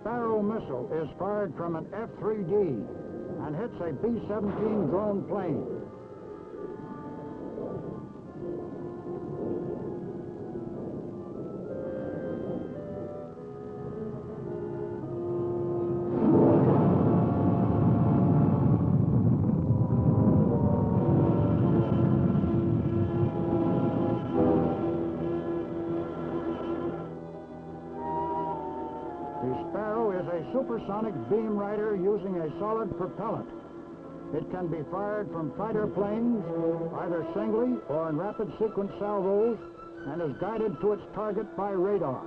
Sparrow missile is fired from an F3D and hits a B-17 drone plane. The Sparrow is a supersonic beam rider using a solid propellant. It can be fired from fighter planes, either singly or in rapid sequence salvos, and is guided to its target by radar.